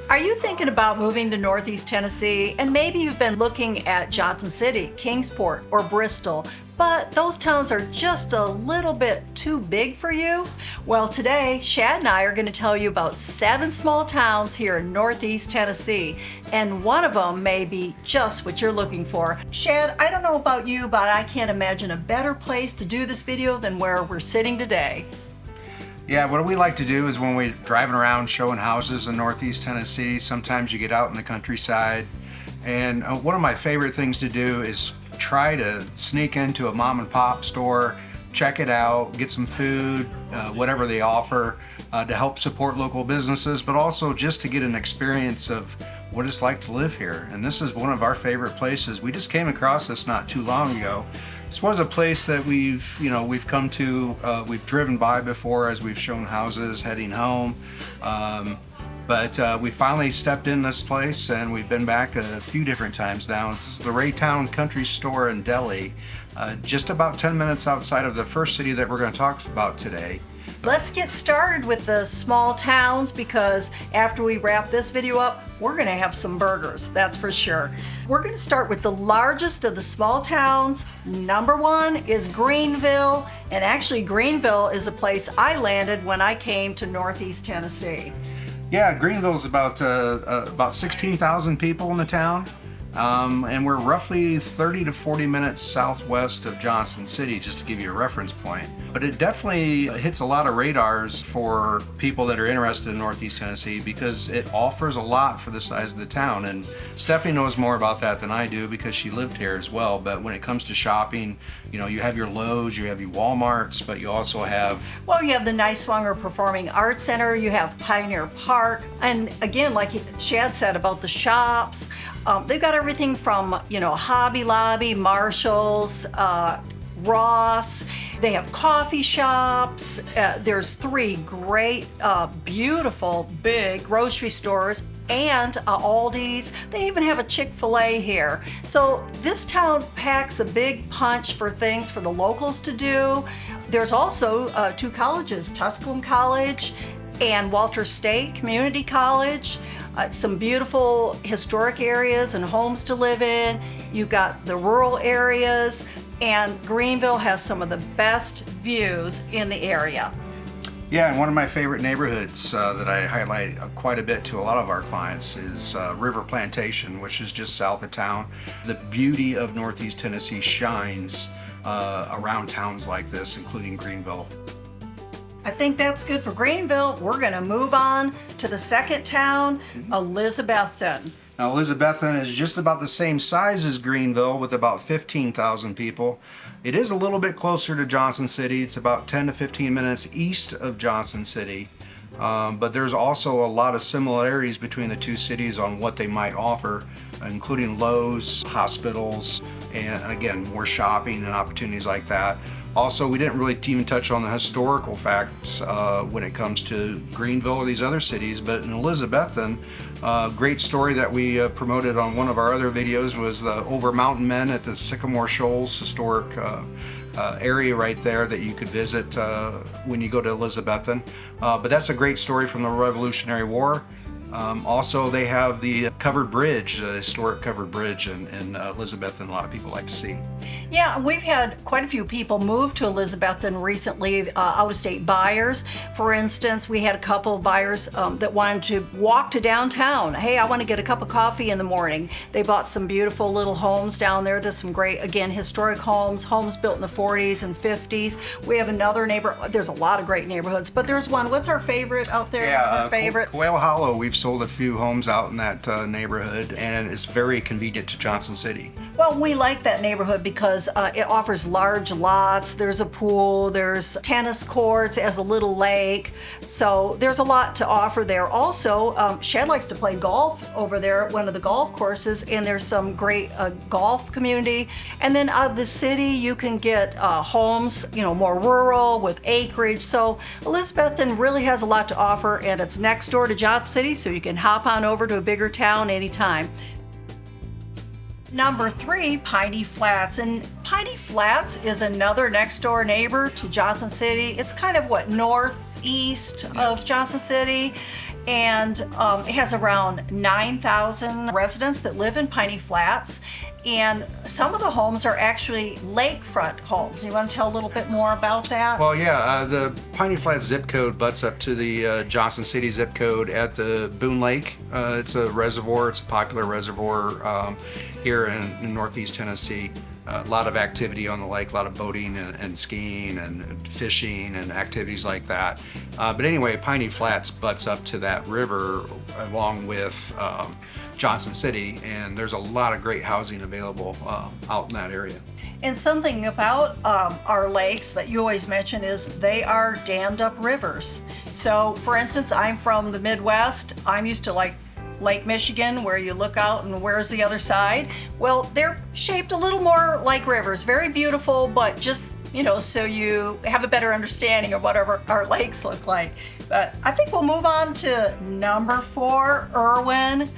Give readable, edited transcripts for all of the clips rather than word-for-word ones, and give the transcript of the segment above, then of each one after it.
Are you thinking about moving to Northeast Tennessee and maybe you've been looking at Johnson City, Kingsport, or Bristol, but those towns are just a little bit too big for you? Well, today, Shad and I are going to tell you about 7 small towns here in Northeast Tennessee, and one of them may be just what you're looking for. Shad, I don't know about you, but I can't imagine a better place to do this video than where we're sitting today. Yeah, what we like to do is when we're driving around showing houses in Northeast Tennessee, sometimes you get out in the countryside, and one of my favorite things to do is try to sneak into a mom and pop store, check it out, get some food, whatever they offer, to help support local businesses, but also just to get an experience of what it's like to live here. And this is one of our favorite places. We just came across this not too long ago. This was a place that we've come to, we've driven by before as we've shown houses heading home. But we finally stepped in this place and we've been back a few different times now. This is the Rheatown Country Store and Deli, just about 10 minutes outside of the first city that we're going to talk about today. Let's get started with the small towns, because after we wrap this video up, we're going to have some burgers, that's for sure. We're going to start with the largest of the small towns. Number 1 is Greenville, and actually Greenville is a place I landed when I came to Northeast Tennessee. Yeah, Greenville is about 16,000 people in the town, and we're roughly 30 to 40 minutes southwest of Johnson City, just to give you a reference point. But it definitely hits a lot of radars for people that are interested in Northeast Tennessee because it offers a lot for the size of the town. And Stephanie knows more about that than I do because she lived here as well. But when it comes to shopping, you have your Lowe's, you have your Walmarts, but you also have... Well, you have the Niswonger Performing Arts Center, you have Pioneer Park, and again, like Shad said about the shops, they've got everything from, Hobby Lobby, Marshall's, Ross. They have coffee shops. There's 3 great, beautiful, big grocery stores and Aldi's. They even have a Chick-fil-A here. So this town packs a big punch for things for the locals to do. There's also 2 colleges, Tusculum College and Walter State Community College. Some beautiful historic areas and homes to live in. You've got the rural areas, and Greenville has some of the best views in the area. Yeah, and one of my favorite neighborhoods that I highlight quite a bit to a lot of our clients is River Plantation, which is just south of town. The beauty of Northeast Tennessee shines around towns like this, including Greenville. I think that's good for Greenville. We're going to move on to the second town, Elizabethton. Now, Elizabethton is just about the same size as Greenville with about 15,000 people. It is a little bit closer to Johnson City. It's about 10 to 15 minutes east of Johnson City. But there's also a lot of similarities between the 2 cities on what they might offer, including Lowe's, hospitals, and again, more shopping and opportunities like that. Also, we didn't really even touch on the historical facts when it comes to Greenville or these other cities, but in Elizabethton, great story that we promoted on one of our other videos was the Over Mountain Men at the Sycamore Shoals historic area right there that you could visit when you go to Elizabethton. But that's a great story from the Revolutionary War. Also, they have the covered bridge, the historic covered bridge in Elizabethton. A lot of people like to see. Yeah, we've had quite a few people move to Elizabethton recently, out-of-state buyers. For instance, we had a couple of buyers that wanted to walk to downtown. Hey, I want to get a cup of coffee in the morning. They bought some beautiful little homes down there. There's some great, again, historic homes built in the 40s and 50s. We have another there's a lot of great neighborhoods, but there's one. What's our favorite out there? Yeah, our favorites? Quail Hollow. We've sold a few homes out in that neighborhood, and it's very convenient to Johnson City. Well, we like that neighborhood because it offers large lots. There's a pool, there's tennis courts, it has a little lake, so there's a lot to offer there. Also, Shad likes to play golf over there at one of the golf courses, and there's some great golf community. And then out of the city, you can get homes, more rural with acreage. So Elizabethton really has a lot to offer, and it's next door to Johnson City, so you can hop on over to a bigger town anytime. Number 3, Piney Flats. And Piney Flats is another next door neighbor to Johnson City. It's kind of north east of Johnson City, and it has around 9,000 residents that live in Piney Flats. And some of the homes are actually lakefront homes. You want to tell a little bit more about that? Well, yeah, the Piney Flats zip code butts up to the Johnson City zip code at the Boone Lake. It's a reservoir. It's a popular reservoir here in Northeast Tennessee. A lot of activity on the lake, a lot of boating and skiing and fishing and activities like that. But anyway, Piney Flats butts up to that river along with Johnson City, and there's a lot of great housing available out in that area. And something about our lakes that you always mention is they are dammed up rivers. So for instance, I'm from the Midwest. I'm used to like Lake Michigan, where you look out and where's the other side? Well, they're shaped a little more like rivers, very beautiful, but just, so you have a better understanding of what our lakes look like. But I think we'll move on to number 4, Irwin.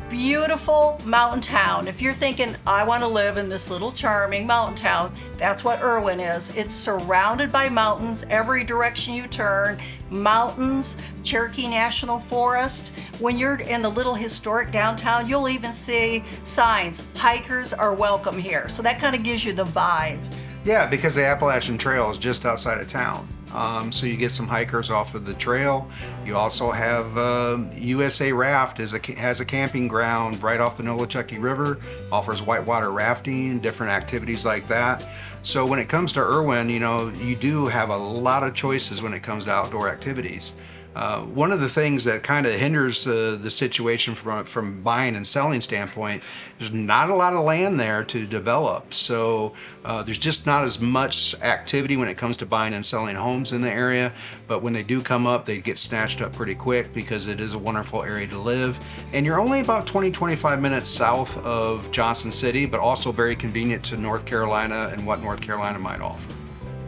Beautiful mountain town. If you're thinking, I want to live in this little charming mountain town, that's what Irwin is. It's surrounded by mountains every direction you turn. Mountains, Cherokee National Forest. When you're in the little historic downtown, you'll even see signs. Hikers are welcome here. So that kind of gives you the vibe. Yeah, because the Appalachian Trail is just outside of town. So you get some hikers off of the trail. You also have USA Raft has a camping ground right off the Nolichucky River, offers whitewater rafting, different activities like that. So when it comes to Irwin, you do have a lot of choices when it comes to outdoor activities. One of the things that kind of hinders the situation from buying and selling standpoint, there's not a lot of land there to develop. So there's just not as much activity when it comes to buying and selling homes in the area. But when they do come up, they get snatched up pretty quick because it is a wonderful area to live. And you're only about 20-25 minutes south of Johnson City, but also very convenient to North Carolina and what North Carolina might offer.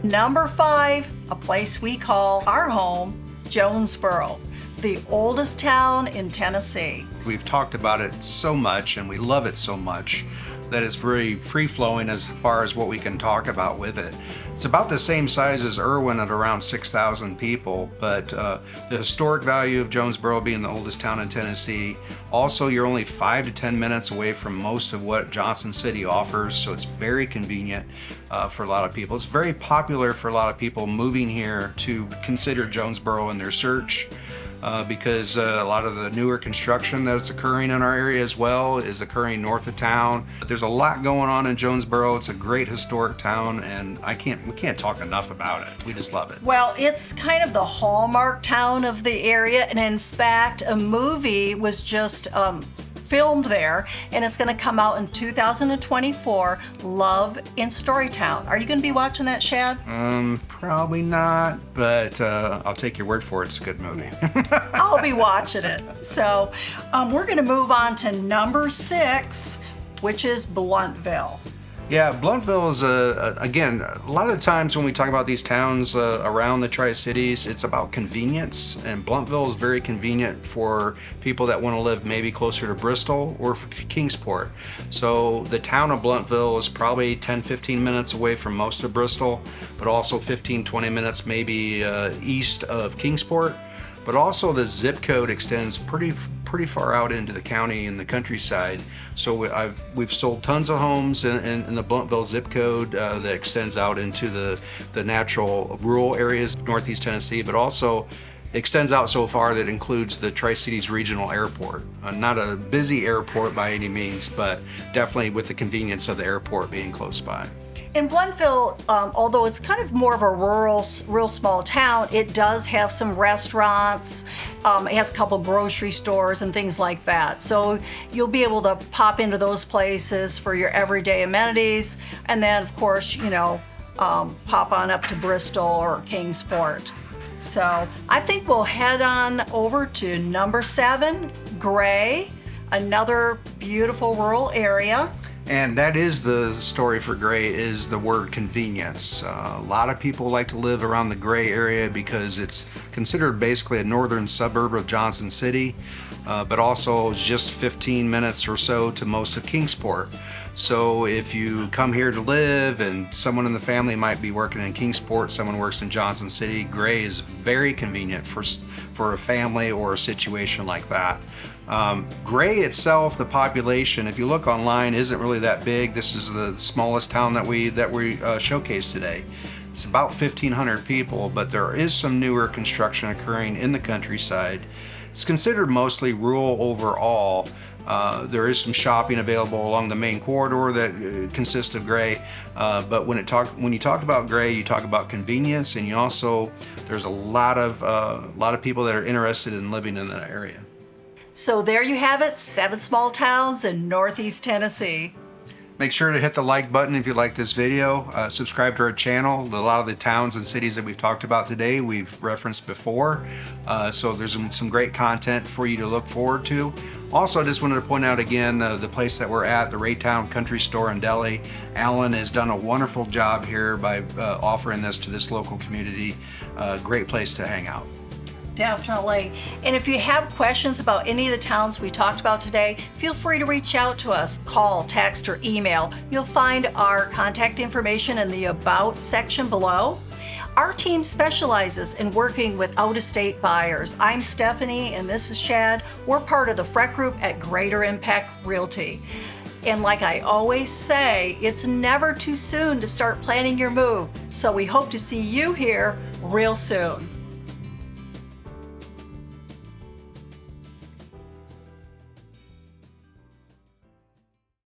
Number 5, a place we call our home, Jonesborough, the oldest town in Tennessee. We've talked about it so much and we love it so much that it's very free-flowing as far as what we can talk about with it. It's about the same size as Irwin at around 6,000 people, but the historic value of Jonesborough being the oldest town in Tennessee. Also, you're only 5 to 10 minutes away from most of what Johnson City offers, so it's very convenient for a lot of people. It's very popular for a lot of people moving here to consider Jonesborough in their search. Because a lot of the newer construction that's occurring in our area as well is occurring north of town. There's a lot going on in Jonesborough. It's a great historic town, and we can't talk enough about it. We just love it. Well, it's kind of the hallmark town of the area, and in fact, a movie was just filmed there, and it's going to come out in 2024, Love in Storytown. Are you going to be watching that, Shad? Probably not, but I'll take your word for it. It's a good movie. I'll be watching it. So we're going to move on to number 6, which is Blountville. Yeah, Blountville is, again, a lot of the times when we talk about these towns around the Tri-Cities, it's about convenience, and Blountville is very convenient for people that want to live maybe closer to Bristol or Kingsport. So the town of Blountville is probably 10-15 minutes away from most of Bristol, but also 15-20 minutes maybe east of Kingsport. But also the zip code extends pretty far out into the county and the countryside. So we've sold tons of homes in the Blountville zip code that extends out into the natural rural areas of Northeast Tennessee, but also extends out so far that includes the Tri-Cities Regional Airport. Not a busy airport by any means, but definitely with the convenience of the airport being close by. In Blountville, although it's kind of more of a real small town, it does have some restaurants. It has a couple grocery stores and things like that. So you'll be able to pop into those places for your everyday amenities. And then, of course, pop on up to Bristol or Kingsport. So I think we'll head on over to number 7, Gray, another beautiful rural area. And that is the story for Gray, is the word convenience. A lot of people like to live around the Gray area because it's considered basically a northern suburb of Johnson City, but also just 15 minutes or so to most of Kingsport. So if you come here to live and someone in the family might be working in Kingsport, someone works in Johnson City, Gray is very convenient for a family or a situation like that. Gray itself, the population, if you look online, isn't really that big. This is the smallest town that we showcase today. It's about 1,500 people, but there is some newer construction occurring in the countryside. It's considered mostly rural overall. There is some shopping available along the main corridor that consists of Gray, but when you talk about Gray, you talk about convenience, and there's a lot of people that are interested in living in that area. So there you have it, 7 small towns in Northeast Tennessee. Make sure to hit the like button if you like this video. Subscribe to our channel. A lot of the towns and cities that we've talked about today we've referenced before. So there's some great content for you to look forward to. Also, I just wanted to point out again the place that we're at, the Rheatown Country Store and Deli. Alan has done a wonderful job here by offering this to this local community. Great place to hang out. Definitely. And if you have questions about any of the towns we talked about today, feel free to reach out to us. Call, text, or email. You'll find our contact information in the About section below. Our team specializes in working with out-of-state buyers. I'm Stephanie and this is Shad. We're part of the Freck Group at Greater Impact Realty. And like I always say, it's never too soon to start planning your move. So we hope to see you here real soon.